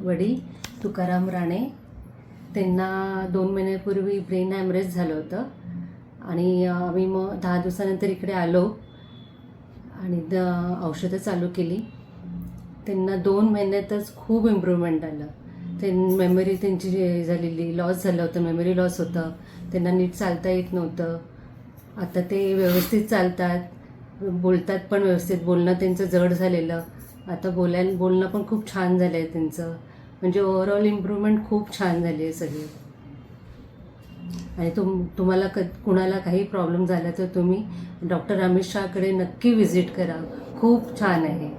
वडील तुकाराम राणे. त्यांना 2 महिन्यापूर्वी ब्रेन हॅमरेज झालं होतं आणि आम्ही मग 10 दिवसानंतर इकडे आलो आणि औषधं चालू केली. त्यांना 2 महिन्यातच खूप इम्प्रूव्हमेंट आलं. मेमरी त्यांची झालेली लॉस झालं होतं, मेमरी लॉस होतं. त्यांना नीट चालता येत नव्हतं. आता ते व्यवस्थित चालतात, बोलतात पण व्यवस्थित. बोलणं त्यांचं जड झालेलं आता बोलणं पण खूप छान झालं आहे त्यांचं. म्हणजे ओव्हरऑल इम्प्रूव्हमेंट खूप छान झाली आहे सगळी. आणि तुम्हाला कुणाला काही प्रॉब्लेम झाला तर तुम्ही डॉक्टर अमित शहाकडे नक्की व्हिजिट करा. खूप छान आहे.